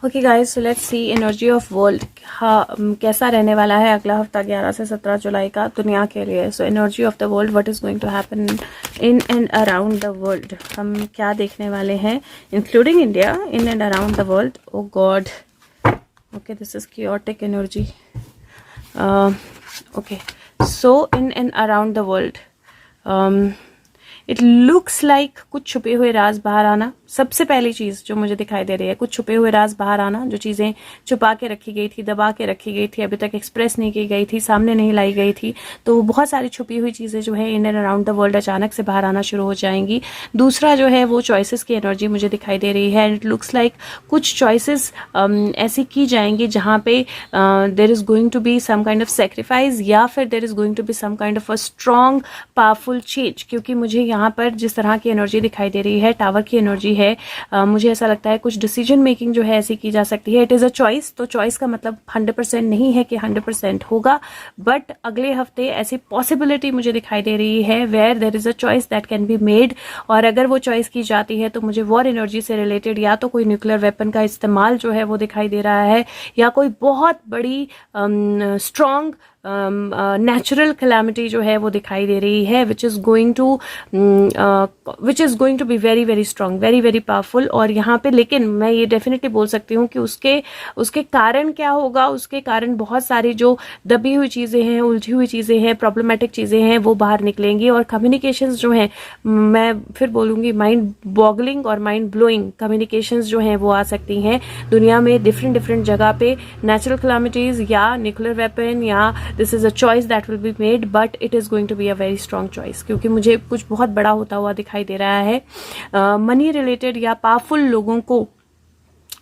Okay guys, so let's see energy of world कैसा रहने वाला है अगला हफ्ता 11 से 17 जुलाई का दुनिया के लिए। So energy of the world, what is going to happen in and around the world, हम क्या देखने वाले हैं including India, in and around the world. Oh god, okay this is chaotic energy. Okay, so in and around the world it looks like कुछ छुपे हुए राज बाहर आना। सबसे पहली चीज जो मुझे दिखाई दे रही है, कुछ छुपे हुए राज बाहर आना। जो चीजें छुपा के रखी गई थी, दबा के रखी गई थी, अभी तक एक्सप्रेस नहीं की गई थी, सामने नहीं लाई गई थी, तो वो बहुत सारी छुपी हुई चीजें जो है इन एंड अराउंड द वर्ल्ड अचानक से बाहर आना शुरू हो जाएंगी। दूसरा जो है वो चॉइसेस की एनर्जी मुझे दिखाई दे रही है। इट लुक्स लाइक कुछ चॉइसेस ऐसी की जाएंगी जहां पे there is going to be some kind of sacrifice, या फिर there is going to be some kind of a strong powerful change. क्योंकि मुझे यहाँ पर जिस तरह की एनर्जी दिखाई दे रही है, टावर की एनर्जी है, मुझे ऐसा लगता है कुछ डिसीजन मेकिंग जो है ऐसी की जा सकती है। इट इज़ अ चॉइस, तो चॉइस का मतलब 100% नहीं है कि 100% होगा, बट अगले हफ्ते ऐसी पॉसिबिलिटी मुझे दिखाई दे रही है where there is a choice that can be made. और अगर वो चॉइस की जाती है तो मुझे वॉर एनर्जी से रिलेटेड या तो कोई न्यूक्लियर वेपन का इस्तेमाल जो है वो दिखाई दे रहा है, या कोई बहुत बड़ी स्ट्रॉन्ग नेचुरल कैलामिटी जो है वो दिखाई दे रही है, which is going to be very very strong, very very powerful. और यहाँ पे लेकिन मैं ये डेफिनेटली बोल सकती हूँ कि उसके कारण क्या होगा, उसके कारण बहुत सारी जो दबी हुई चीजें हैं, उलझी हुई चीजें हैं, प्रॉब्लमेटिक चीजें हैं, वो बाहर निकलेंगी। और कम्युनिकेशंस जो हैं, मैं फिर बोलूंगी माइंड बॉगलिंग और माइंड ब्लोइंग कम्युनिकेशंस जो हैं वो आ सकती हैं दुनिया में डिफरेंट डिफरेंट जगह पे। नेचुरल कैलामिटीज या न्यूक्लियर वेपन, या this is a choice that will be made, but it is going to be a very strong choice, क्योंकि मुझे कुछ बहुत बड़ा होता हुआ दिखाई दे रहा है। मनी रिलेटेड या पावरफुल लोगों को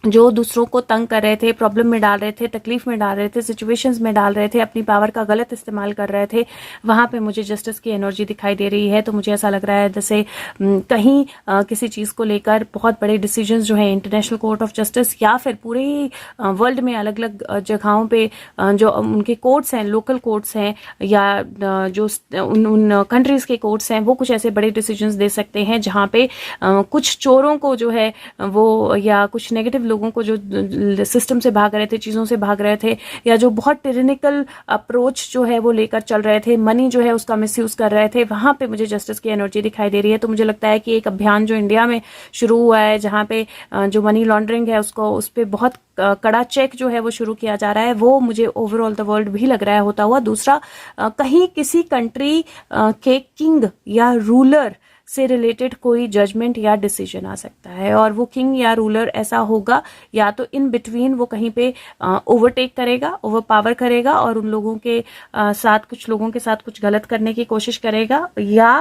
जो दूसरों को तंग कर रहे थे, प्रॉब्लम में डाल रहे थे, तकलीफ में डाल रहे थे, सिचुएशंस में डाल रहे थे, अपनी पावर का गलत इस्तेमाल कर रहे थे, वहां पे मुझे जस्टिस की एनर्जी दिखाई दे रही है। तो मुझे ऐसा लग रहा है जैसे कहीं किसी चीज को लेकर बहुत बड़े डिसीजंस जो है इंटरनेशनल कोर्ट ऑफ जस्टिस या फिर पूरे वर्ल्ड में अलग अलग जगहों पे जो उनके कोर्ट्स हैं, लोकल कोर्ट्स हैं, या जो उन कंट्रीज के कोर्ट्स हैं, वो कुछ ऐसे बड़े डिसीजंस दे सकते हैं जहां पे कुछ चोरों को जो है वो, या कुछ नेगेटिव लोगों को जो सिस्टम से भाग रहे थे, चीजों से भाग रहे थे, या जो बहुत टिरेनिकल अप्रोच जो है वो लेकर चल रहे थे, मनी जो है उसका मिसयूज कर रहे थे, वहां पे मुझे जस्टिस की एनर्जी दिखाई दे रही है। तो मुझे लगता है कि एक अभियान जो इंडिया में शुरू हुआ है, जहां पे जो मनी लॉन्ड्रिंग है उसको, उस पर बहुत कड़ा चेक जो है वो शुरू किया जा रहा है, वो मुझे ओवरऑल द वर्ल्ड भी लग रहा है होता हुआ। दूसरा, कहीं किसी कंट्री के किंग या रूलर से रिलेटेड कोई जजमेंट या डिसीजन आ सकता है, और वो किंग या रूलर ऐसा होगा या तो इन बिटवीन वो कहीं पे ओवरटेक करेगा, ओवर पावर करेगा, और उन लोगों के साथ, कुछ लोगों के साथ कुछ गलत करने की कोशिश करेगा, या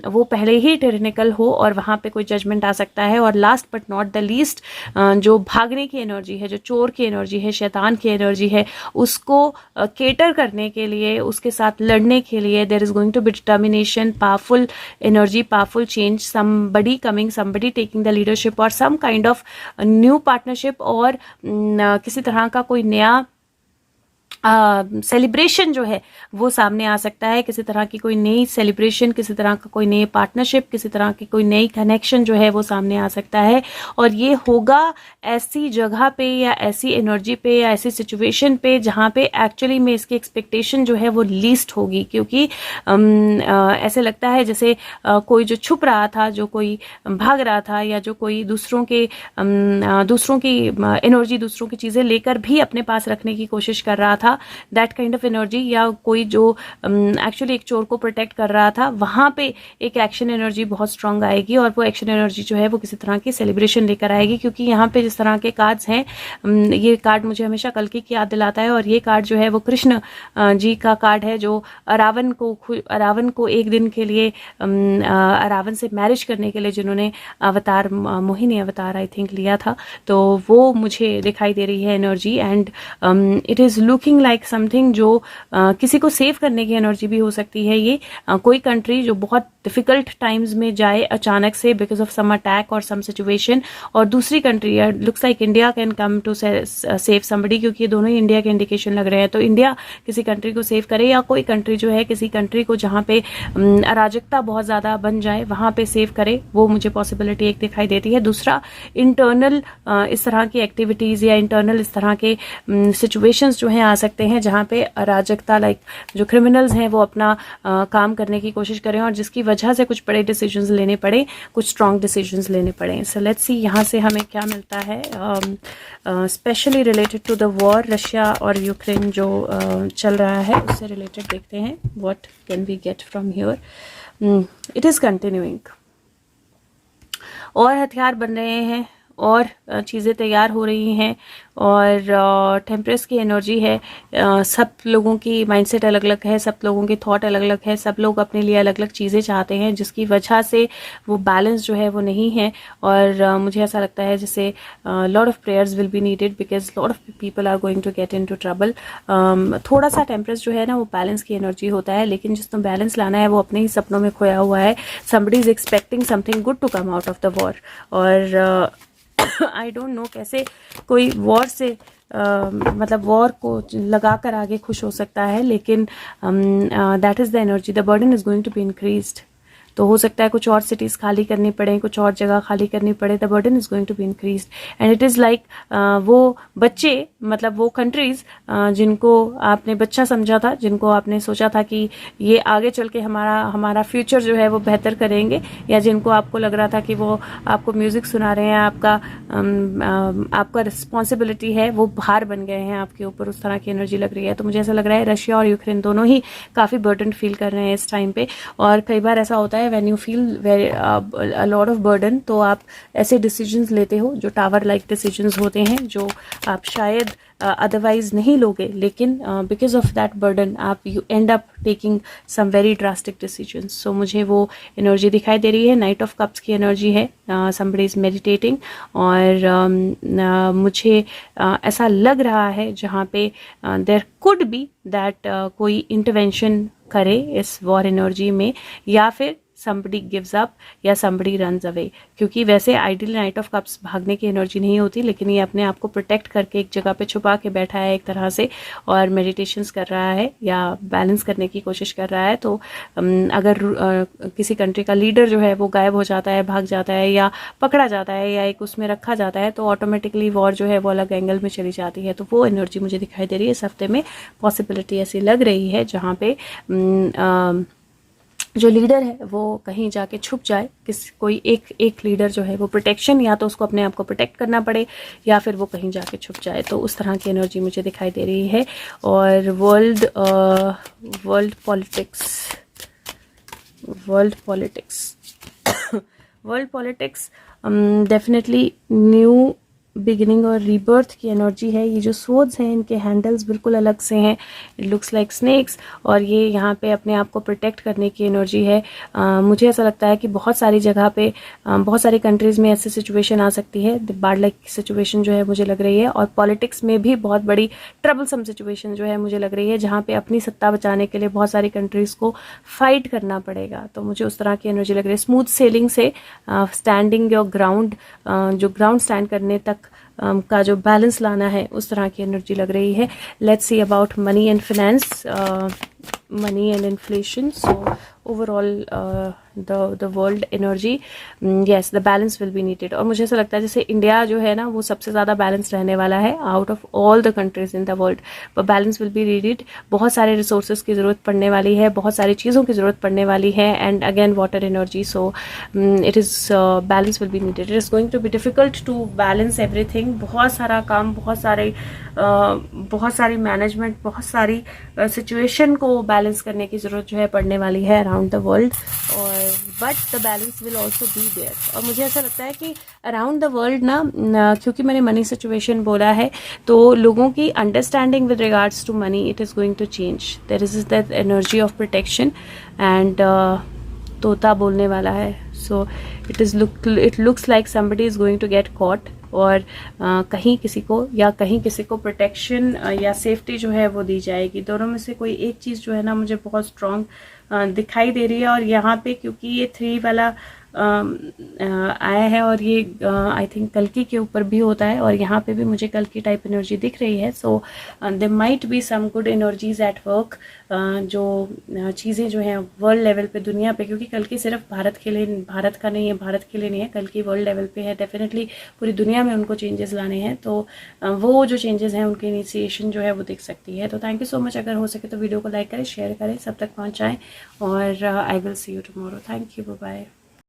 वो पहले ही टिरेनिकल हो और वहां पे कोई जजमेंट आ सकता है। और last but not the least, जो भागने की एनर्जी है, जो चोर की एनर्जी है, शैतान की एनर्जी है, उसको केटर करने के लिए, उसके साथ लड़ने के लिए there is going to be determination, powerful energy, powerful change, somebody coming, somebody taking the leadership, or some kind of new partnership, और किसी तरह का कोई नया सेलिब्रेशन जो है वो सामने आ सकता है। किसी तरह की कोई नई सेलिब्रेशन, किसी तरह का कोई नई पार्टनरशिप, किसी तरह की कोई नई कनेक्शन जो है वो सामने आ सकता है। और ये होगा ऐसी जगह पे, या ऐसी एनर्जी पे, या ऐसी सिचुएशन पे जहां पे एक्चुअली में इसकी एक्सपेक्टेशन जो है वो लीस्ट होगी। क्योंकि ऐसे लगता है जैसे कोई जो छुप रहा था, जो कोई भाग रहा था, या जो कोई दूसरों की एनर्जी, दूसरों की चीजें लेकर भी अपने पास रखने की कोशिश कर रहा था, दैट काइंड ऑफ एनर्जी, या कोई जो एक्चुअली एक चोर को प्रोटेक्ट कर रहा था, वहां पे एक एक्शन एनर्जी बहुत स्ट्रांग आएगी। और वो एक्शन एनर्जी जो है वो किसी तरह की सेलिब्रेशन लेकर आएगी। क्योंकि यहाँ पे जिस तरह के कार्ड्स हैं, ये कार्ड मुझे हमेशा कल्कि की याद दिलाता है, और ये कार्ड जो है वो कृष्ण जी का कार्ड है, जो रावण को एक दिन के लिए, रावण से मैरिज करने के लिए जिन्होंने अवतार, मोहिनी अवतार आई थिंक लिया था, तो वो मुझे दिखाई दे रही है energy. And it is looking like something जो किसी को सेव करने की एनर्जी भी हो सकती है ये। कोई कंट्री जो बहुत डिफिकल्ट टाइम्स में जाए अचानक से बिकॉज ऑफ सम अटैक और सम सिचुएशन, और दूसरी country looks like India can come to save somebody, क्योंकि ये दोनों ही इंडिया के इंडिकेशन लग रहे हैं। तो इंडिया किसी कंट्री को सेव करे, या कोई कंट्री जो है किसी कंट्री को जहाँ पे अराजकता बहुत ज़्यादा बन जाए वहाँ पे सेव करे, वो मुझे पॉसिबिलिटी एक दिखाई देती है। दूसरा, इंटरनल इस तरह की एक्टिविटीज़ या इंटरनल इस तरह के सिचुएशंस जो हैं आ सकते हैं जहाँ पे अराजकता, लाइक जो क्रिमिनल्स हैं वो अपना काम करने की कोशिश करें और जिसकी वजह से कुछ बड़े डिसीजंस लेने पड़े, कुछ स्ट्रॉन्ग डिसीजंस लेने पड़े। सो लेट्स सी यहाँ से हमें क्या मिलता है specially related to the war, Russia और यूक्रेन जो चल रहा है उससे रिलेटेड देखते हैं what can we get from here. It is continuing, और हथियार बन रहे हैं और चीज़ें तैयार हो रही हैं और टेम्परेस की एनर्जी है। सब लोगों की माइंडसेट अलग अलग है, सब लोगों के थॉट अलग अलग है, सब लोग अपने लिए अलग अलग चीज़ें चाहते हैं जिसकी वजह से वो बैलेंस जो है वो नहीं है। और मुझे ऐसा लगता है जैसे lot of prayers will be needed because lot of people are going to get in to trouble. थोड़ा सा टेम्परेस जो है ना वो बैलेंस की एनर्जी होता है, लेकिन जिसको बैलेंस लाना है वो अपने ही सपनों में खोया हुआ है। Somebody is expecting something good to come out of the war, और आई डोंट नो कैसे कोई वॉर से मतलब वॉर को लगा कर आगे खुश हो सकता है, लेकिन that is the energy, the burden is going to be increased. तो हो सकता है कुछ और सिटीज़ खाली करनी पड़े, कुछ और जगह खाली करनी पड़े, the burden is going to be increased and it is like वो बच्चे, मतलब वो कंट्रीज़ जिनको आपने बच्चा समझा था, जिनको आपने सोचा था कि ये आगे चल के हमारा फ्यूचर जो है वो बेहतर करेंगे, या जिनको आपको लग रहा था कि वो आपको म्यूज़िक सुना रहे हैं, आपका रिस्पॉन्सिबिलिटी है, वो भार बन गए हैं आपके ऊपर, उस तरह की एनर्जी लग रही है। तो मुझे ऐसा लग रहा है रशिया और यूक्रेन दोनों ही काफ़ी बर्डन फील कर रहे हैं इस टाइम पे। और कई बार ऐसा होता है when you feel very a lot of burden, तो आप ऐसे डिसीजंस लेते हो जो टावर लाइक डिसीजंस होते हैं, जो आप शायद अदरवाइज नहीं लोगे, लेकिन बिकॉज ऑफ दैट बर्डन आप you end up taking some very drastic decisions. So मुझे वो एनर्जी दिखाई दे रही है, नाइट ऑफ कप्स की एनर्जी है, समबडी इज मेडिटेटिंग, और मुझे ऐसा लग रहा है जहाँ पे देयर कुड बी दैट कोई इंटरवेंशन करे इस वॉर एनर्जी में, या फिर somebody gives up या somebody runs away। क्योंकि वैसे आइडियल नाइट ऑफ कप्स भागने की एनर्जी नहीं होती, लेकिन ये अपने आप को प्रोटेक्ट करके एक जगह पे छुपा के बैठा है एक तरह से, और मेडिटेशंस कर रहा है या बैलेंस करने की कोशिश कर रहा है। तो अगर किसी कंट्री का लीडर जो है वो गायब हो जाता है, भाग जाता है, या पकड़ा जाता है, या एक उसमें रखा जाता है, तो ऑटोमेटिकली वॉर जो है वो अलग एंगल में चली जाती है। तो वो एनर्जी मुझे दिखाई दे रही है इस हफ्ते में, पॉसिबिलिटी ऐसी लग रही है जहाँ पे जो लीडर है वो कहीं जाके छुप जाए, कोई एक लीडर जो है वो प्रोटेक्शन, या तो उसको अपने आप को प्रोटेक्ट करना पड़े या फिर वो कहीं जाके छुप जाए। तो उस तरह की एनर्जी मुझे दिखाई दे रही है। और world politics definitely new beginning और रीबर्थ की एनर्जी है। ये जो सोड्स हैं इनके हैंडल्स बिल्कुल अलग से हैं, इट लुक्स लाइक स्नेक्स, और ये यहाँ पे अपने आप को प्रोटेक्ट करने की एनर्जी है। मुझे ऐसा लगता है कि बहुत सारी जगह पे बहुत सारी कंट्रीज़ में ऐसी सिचुएशन आ सकती है, बाढ़ लाइक सिचुएशन जो है मुझे लग रही है। और पॉलिटिक्स में भी बहुत बड़ी ट्रबलसम सिचुएशन जो है मुझे लग रही है, जहाँ पे अपनी सत्ता बचाने के लिए बहुत सारी कंट्रीज़ को फाइट करना पड़ेगा। तो मुझे उस तरह की एनर्जी लग रही है। स्मूथ सेलिंग से स्टैंडिंग योर ग्राउंड, जो ग्राउंड स्टैंड करने तक का जो बैलेंस लाना है, उस तरह की एनर्जी लग रही है। Let's see about money and finance, money and inflation. So overall the world energy, yes the balance will be needed. और मुझे ऐसा लगता है जैसे इंडिया जो है ना वो सबसे ज़्यादा बैलेंस रहने वाला है out of all the countries in the world, पर बैलेंस विल बी नीडेड। बहुत सारे रिसोर्सेज की ज़रूरत पड़ने वाली है, बहुत सारी चीज़ों की ज़रूरत पड़ने वाली है, and again water energy. So it is balance will be needed. It is going to be difficult to balance everything. बहुत सारा काम, बहुत सारी मैनेजमेंट, बहुत सारी सिचुएशन को बैलेंस करने की ज़रूरत जो है पड़ने वाली है अराउंड द वर्ल्ड, और but the balance will also be there. और मुझे ऐसा लगता है कि अराउंड द वर्ल्ड ना, क्योंकि मैंने मनी सिचुएशन बोला है, तो लोगों की understanding with regards to money, it is going to change. There is that energy of protection, and तोता बोलने वाला है। So it looks like somebody is going to get caught और कहीं किसी को प्रोटेक्शन या सेफ्टी जो है वो दी जाएगी। दोनों में से कोई एक चीज़ जो है ना मुझे बहुत स्ट्रॉन्ग दिखाई दे रही है। और यहाँ पे क्योंकि ये 3 वाला आया है और ये आई थिंक कल्कि के ऊपर भी होता है और यहाँ पे भी मुझे कल्कि टाइप एनर्जी दिख रही है। So there might be some good energies at work, जो चीज़ें जो हैं वर्ल्ड लेवल पे, दुनिया पे, क्योंकि कल्कि सिर्फ भारत के लिए, भारत का नहीं है, भारत के लिए नहीं है, कल्कि वर्ल्ड लेवल पे है। डेफिनेटली पूरी दुनिया में उनको चेंजेस लाने हैं, तो वो जो चेंजेस हैं उनकी इनिशिएशन जो है वो दिख सकती है। तो थैंक यू सो मच। अगर हो सके तो वीडियो को लाइक करें, शेयर करें, सब तक पहुँचाएँ और I will see you tomorrow. Thank you, bye bye.